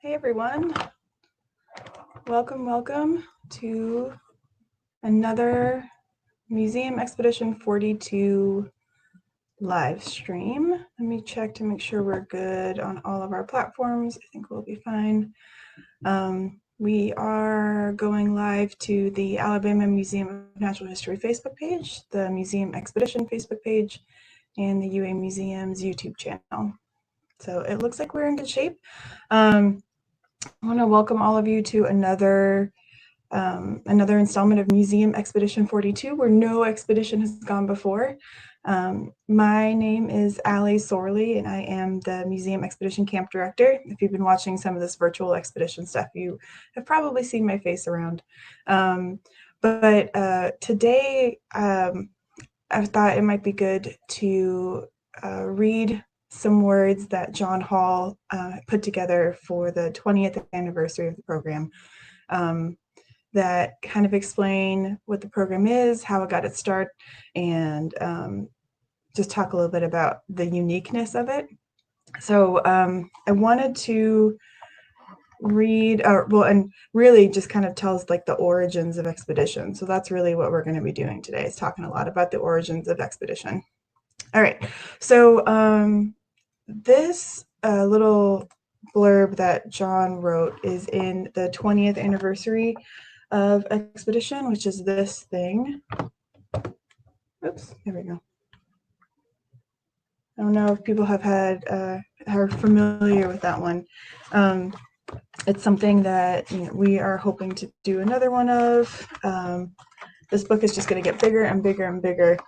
Hey everyone, welcome to another Museum Expedition 42 live stream. Let me check to make sure we're good on all of our platforms. I think we'll be fine. We are going live to the Alabama Museum of Natural History Facebook page, the Museum Expedition Facebook page, and the UA Museum's YouTube channel. So it looks like we're in good shape. I want to welcome all of you to another installment of Museum Expedition 42, where no expedition has gone before. My name is Allie Sorlie, and I am the Museum Expedition Camp Director. If you've been watching some of this virtual expedition stuff, you have probably seen my face around. But today, I thought it might be good to read some words that John Hall put together for the 20th anniversary of the program that kind of explain what the program is, how it got its start, and just talk a little bit about the uniqueness of it. So I wanted to read, and really just kind of tells like the origins of expedition. So that's really what we're going to be doing today, is talking a lot about the origins of expedition. All right, so this little blurb that John wrote is in the 20th anniversary of expedition, which is this thing. Oops, there we go. I don't know if people have had are familiar with that one. It's something that we are hoping to do another one of. This book is just going to get bigger and bigger and bigger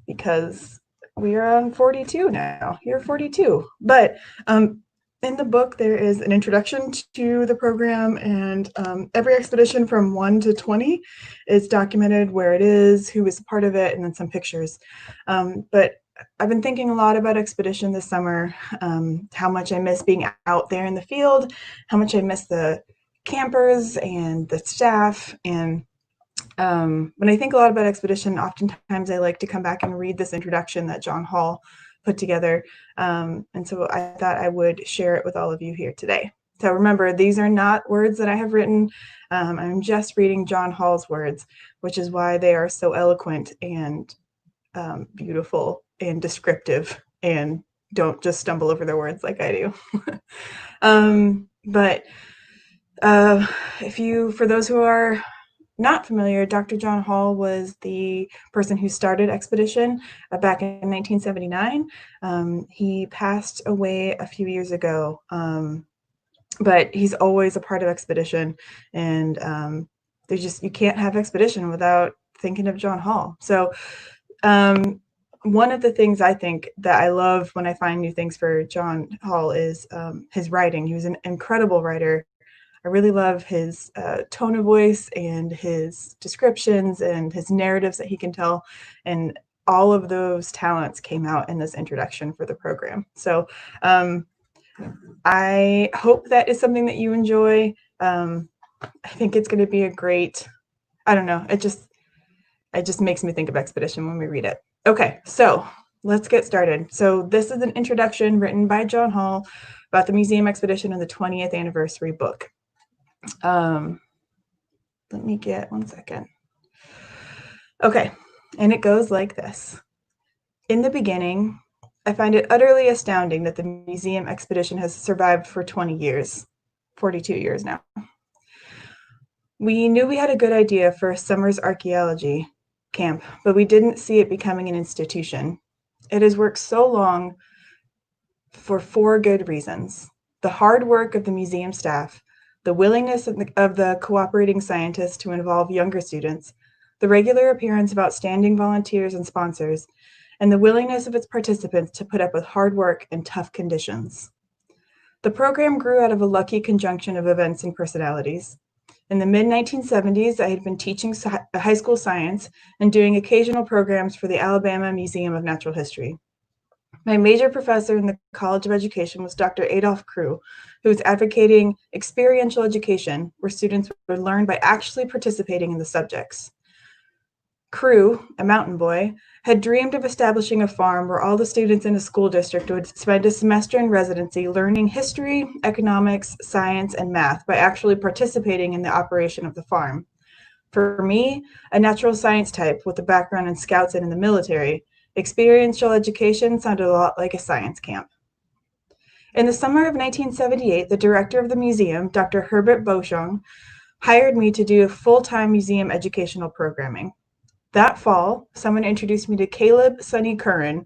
because we are on 42 now. You're 42. But in the book, there is an introduction to the program, and every expedition from 1 to 20 is documented, where it is, who is a part of it, and then some pictures. But I've been thinking a lot about expedition this summer, how much I miss being out there in the field, how much I miss the campers and the staff. And when I think a lot about expedition, oftentimes I like to come back and read this introduction that John Hall put together. And so I thought I would share it with all of you here today. So remember, these are not words that I have written. I'm just reading John Hall's words, which is why they are so eloquent and beautiful and descriptive, and don't just stumble over their words like I do. But for those who are not familiar, Dr. John Hall was the person who started expedition back in 1979. He passed away a few years ago, but he's always a part of expedition, and you can't have expedition without thinking of John Hall. So one of the things I think that I love when I find new things for John Hall is his writing. He was an incredible writer. I really love his tone of voice and his descriptions and his narratives that he can tell. And all of those talents came out in this introduction for the program. So I hope that is something that you enjoy. I think it's going to be a great, I don't know, it just makes me think of expedition when we read it. Okay, so let's get started. So this is an introduction written by John Hall about the museum expedition and the 20th anniversary book. Let me get 1 second. Okay, and it goes like this. In the beginning, I find it utterly astounding that the museum expedition has survived for 20 years, 42 years now. We knew we had a good idea for a summer's archaeology camp, but we didn't see it becoming an institution. It has worked so long for 4 good reasons: the hard work of the museum staff, the willingness of the cooperating scientists to involve younger students, the regular appearance of outstanding volunteers and sponsors, and the willingness of its participants to put up with hard work and tough conditions. The program grew out of a lucky conjunction of events and personalities. In the mid-1970s, I had been teaching high school science and doing occasional programs for the Alabama Museum of Natural History. My major professor in the College of Education was Dr. Adolph Crew, who was advocating experiential education, where students would learn by actually participating in the subjects. Crew, a mountain boy, had dreamed of establishing a farm where all the students in a school district would spend a semester in residency learning history, economics, science, and math by actually participating in the operation of the farm. For me, a natural science type with a background in scouts and in the military, experiential education sounded a lot like a science camp. In the summer of 1978, the director of the museum, Dr. Herbert Beauchamp, hired me to do full-time museum educational programming. That fall, someone introduced me to Caleb Sonny Curran,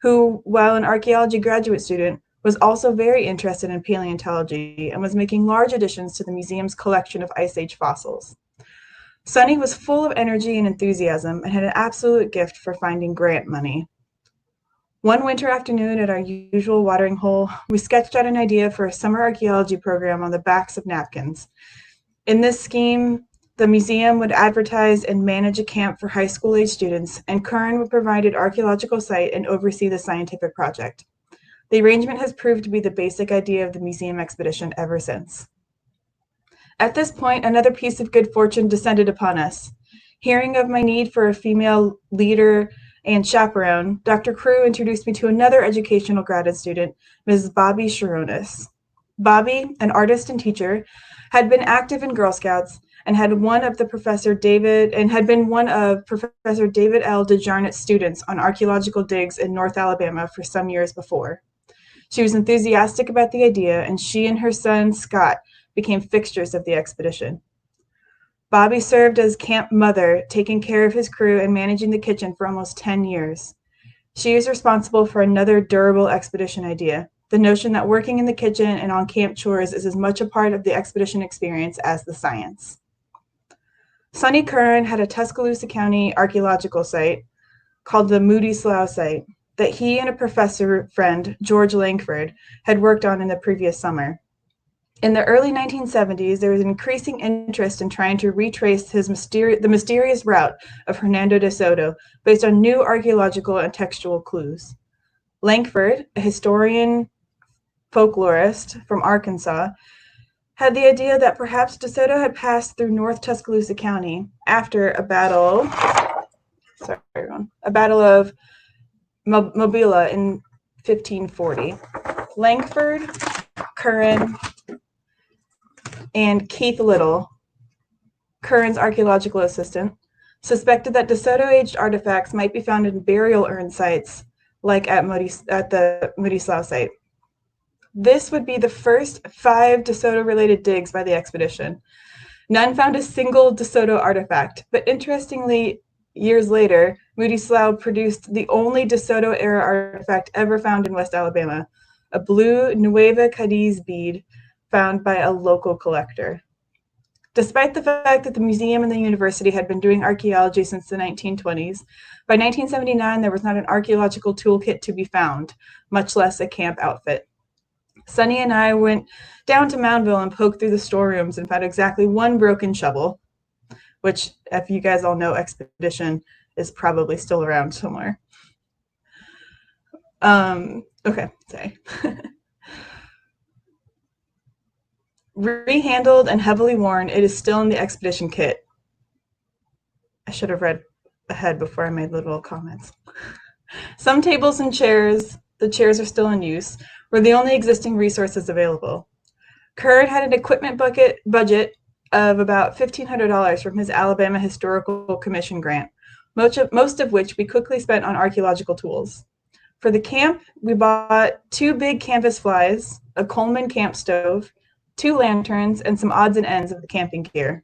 who, while an archaeology graduate student, was also very interested in paleontology and was making large additions to the museum's collection of Ice Age fossils. Sonny was full of energy and enthusiasm and had an absolute gift for finding grant money. One winter afternoon at our usual watering hole, we sketched out an idea for a summer archaeology program on the backs of napkins. In this scheme, the museum would advertise and manage a camp for high school-age students, and Curran would provide an archaeological site and oversee the scientific project. The arrangement has proved to be the basic idea of the museum expedition ever since. At this point, another piece of good fortune descended upon us. Hearing of my need for a female leader and chaperone, Dr. Crew introduced me to another educational graduate student, Ms. Bobby Sharonis. Bobby, an artist and teacher, had been active in Girl Scouts and had been one of Professor David L de Charny's students on archaeological digs in North Alabama for some years before. She was enthusiastic about the idea, and she and her son, Scott, became fixtures of the expedition. Bobby served as camp mother, taking care of his crew and managing the kitchen for almost 10 years. She is responsible for another durable expedition idea, the notion that working in the kitchen and on camp chores is as much a part of the expedition experience as the science. Sonny Curran had a Tuscaloosa County archaeological site called the Moody Slough site that he and a professor friend, George Langford, had worked on in the previous summer. In the early 1970s, there was an increasing interest in trying to retrace the mysterious route of Hernando de Soto based on new archaeological and textual clues. Langford, a historian folklorist from Arkansas, had the idea that perhaps De Soto had passed through North Tuscaloosa County after a battle of Mobila in 1540. Langford, Curran, and Keith Little, Curran's archaeological assistant, suspected that De Soto-aged artifacts might be found in burial urn sites, like at the Moody Slough site. This would be the first 5 De Soto-related digs by the expedition. None found a single De Soto artifact, but interestingly, years later, Moody Slough produced the only De Soto-era artifact ever found in West Alabama, a blue Nueva Cadiz bead found by a local collector. Despite the fact that the museum and the university had been doing archaeology since the 1920s, by 1979 there was not an archaeological toolkit to be found, much less a camp outfit. Sonny and I went down to Moundville and poked through the storerooms and found exactly one broken shovel, which, if you guys all know Expedition, is probably still around somewhere. Okay, sorry. Rehandled and heavily worn, it is still in the expedition kit. I should have read ahead before I made little comments. Some tables and chairs, the chairs are still in use, were the only existing resources available. Curran had an equipment budget of about $1,500 from his Alabama Historical Commission grant, most of which we quickly spent on archaeological tools. For the camp, we bought 2 big canvas flies, a Coleman camp stove, 2 lanterns, and some odds and ends of the camping gear.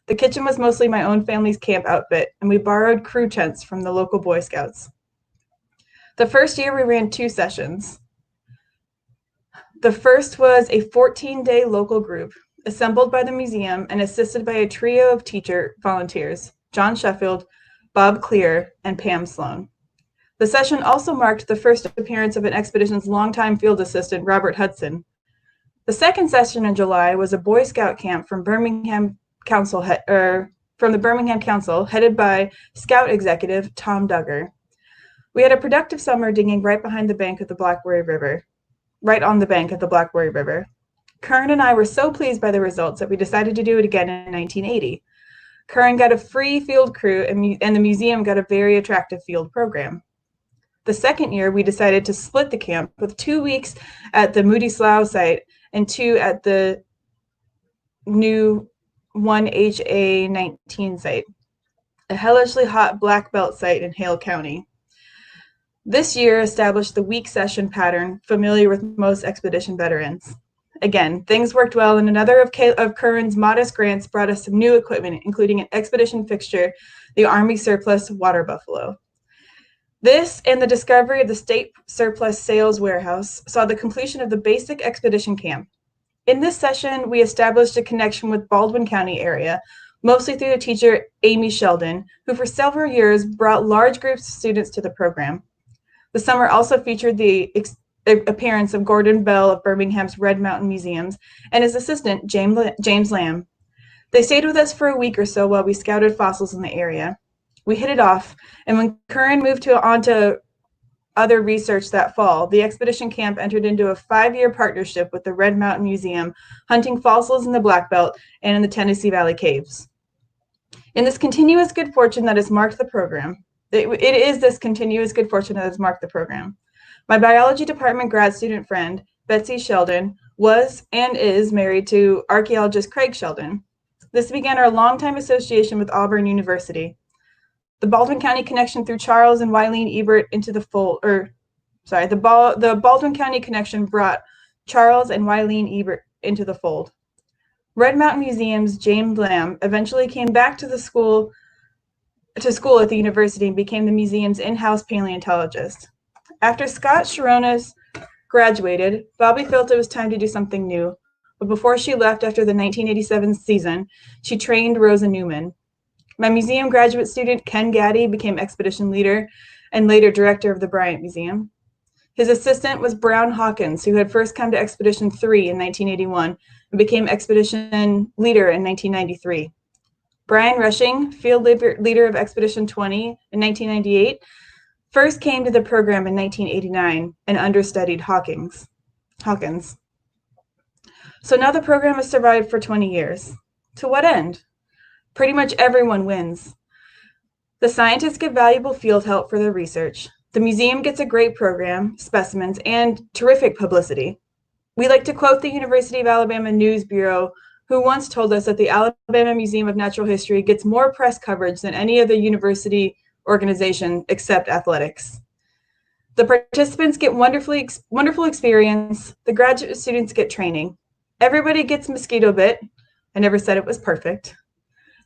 The kitchen was mostly my own family's camp outfit, and we borrowed crew tents from the local Boy Scouts. The first year we ran 2 sessions. The first was a 14-day local group, assembled by the museum and assisted by a trio of teacher volunteers, John Sheffield, Bob Clear, and Pam Sloan. The session also marked the first appearance of an expedition's longtime field assistant, Robert Hudson. The second session in July was a Boy Scout camp from the Birmingham Council, headed by Scout executive Tom Duggar. We had a productive summer digging right on the bank of the Blackberry River. Curran and I were so pleased by the results that we decided to do it again in 1980. Curran got a free field crew, and the museum got a very attractive field program. The second year, we decided to split the camp with 2 weeks at the Moody Slough site and 2 at the new 1HA19 site, a hellishly hot black belt site in Hale County. This year established the week session pattern familiar with most expedition veterans. Again, things worked well, and another of Curran's modest grants brought us some new equipment, including an expedition fixture, the Army surplus water buffalo. This and the discovery of the state surplus sales warehouse saw the completion of the basic expedition camp. In this session, we established a connection with Baldwin County area, mostly through the teacher Amy Sheldon, who for several years brought large groups of students to the program. The summer also featured the appearance of Gordon Bell of Birmingham's Red Mountain Museums and his assistant, James Lamb. They stayed with us for a week or so while we scouted fossils in the area. We hit it off, and when Curran moved on to other research that fall, the expedition camp entered into a 5-year partnership with the Red Mountain Museum, hunting fossils in the Black Belt and in the Tennessee Valley Caves. In this continuous good fortune that has marked the program, it is this continuous good fortune that has marked the program. My biology department grad student friend, Betsy Sheldon, was and is married to archaeologist Craig Sheldon. This began our longtime association with Auburn University. The Baldwin County connection through Charles and Wileen Ebert into the fold, the Baldwin County connection brought Charles and Wileen Ebert into the fold. Red Mountain Museum's James Lamb eventually came back to school at the university and became the museum's in-house paleontologist. After Scott Sharonas graduated, Bobby felt it was time to do something new, but before she left after the 1987 season, she trained Rosa Newman. My museum graduate student, Ken Gaddy, became expedition leader and later director of the Bryant Museum. His assistant was Brown Hawkins, who had first come to Expedition 3 in 1981 and became expedition leader in 1993. Brian Rushing, field leader of Expedition 20 in 1998, first came to the program in 1989 and understudied Hawkins. So now the program has survived for 20 years. To what end? Pretty much everyone wins. The scientists get valuable field help for their research. The museum gets a great program, specimens, and terrific publicity. We like to quote the University of Alabama News Bureau, who once told us that the Alabama Museum of Natural History gets more press coverage than any other university organization except athletics. The participants get wonderful experience. The graduate students get training. Everybody gets mosquito bit. I never said it was perfect.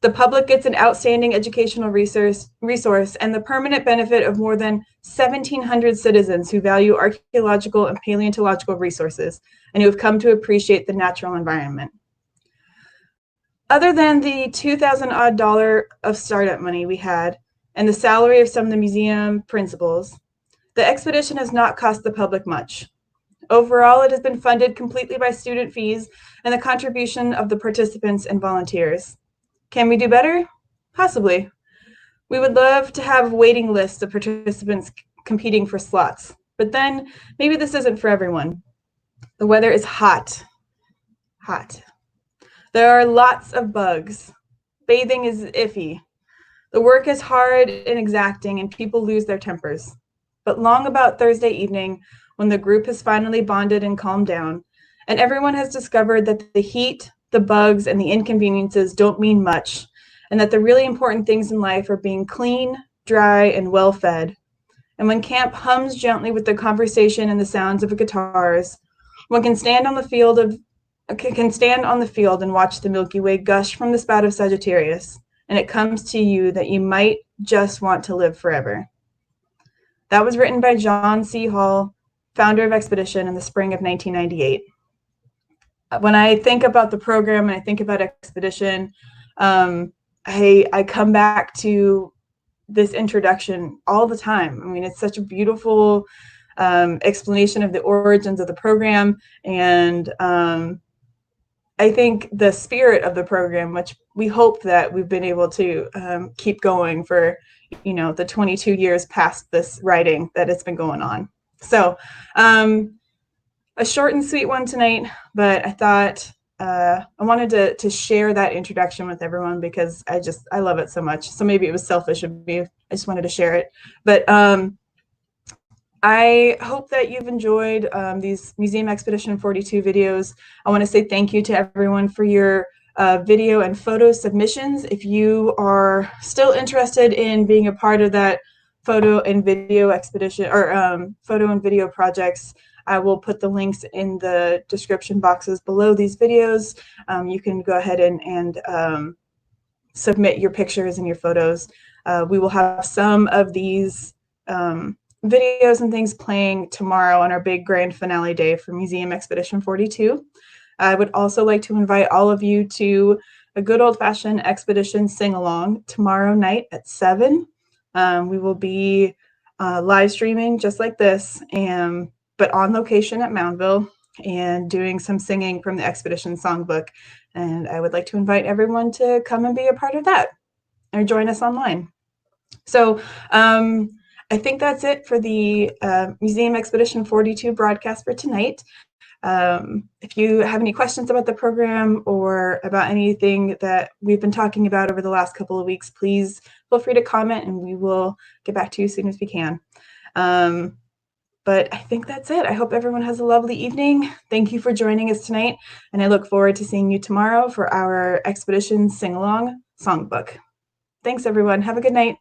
The public gets an outstanding educational resource and the permanent benefit of more than 1,700 citizens who value archaeological and paleontological resources and who have come to appreciate the natural environment. Other than the $2,000 odd of startup money we had and the salary of some of the museum principals, the expedition has not cost the public much. Overall, it has been funded completely by student fees and the contribution of the participants and volunteers. Can we do better? Possibly. We would love to have waiting lists of participants competing for slots, but then maybe this isn't for everyone. The weather is hot. There are lots of bugs. Bathing is iffy. The work is hard and exacting, and people lose their tempers. But long about Thursday evening, when the group has finally bonded and calmed down, and everyone has discovered that the heat, the bugs, and the inconveniences don't mean much, and that the really important things in life are being clean, dry, and well-fed. And when camp hums gently with the conversation and the sounds of guitars, one can stand on the field and watch the Milky Way gush from the spout of Sagittarius, and it comes to you that you might just want to live forever. That was written by John C. Hall, founder of Expedition, in the spring of 1998. When I think about the program and I think about Expedition, I come back to this introduction all the time. I mean, it's such a beautiful explanation of the origins of the program, and I think the spirit of the program, which we hope that we've been able to keep going for, the 22 years past this writing that it's been going on. So a short and sweet one tonight, but I thought I wanted to share that introduction with everyone because I love it so much. So maybe it was selfish of me. I just wanted to share it. But I hope that you've enjoyed these Museum Expedition 42 videos. I want to say thank you to everyone for your video and photo submissions. If you are still interested in being a part of that photo and video expedition or photo and video projects, I will put the links in the description boxes below these videos. You can go ahead and submit your pictures and your photos. We will have some of these videos and things playing tomorrow on our big grand finale day for Museum Expedition 42. I would also like to invite all of you to a good old-fashioned expedition sing-along tomorrow night at 7. We will be live streaming just like this, but on location at Moundville and doing some singing from the expedition songbook. And I would like to invite everyone to come and be a part of that or join us online. So I think that's it for the Museum Expedition 42 broadcast for tonight. If you have any questions about the program or about anything that we've been talking about over the last couple of weeks, please feel free to comment and we will get back to you as soon as we can. But I think that's it. I hope everyone has a lovely evening. Thank you for joining us tonight, and I look forward to seeing you tomorrow for our Expedition Sing-Along Songbook. Thanks, everyone. Have a good night.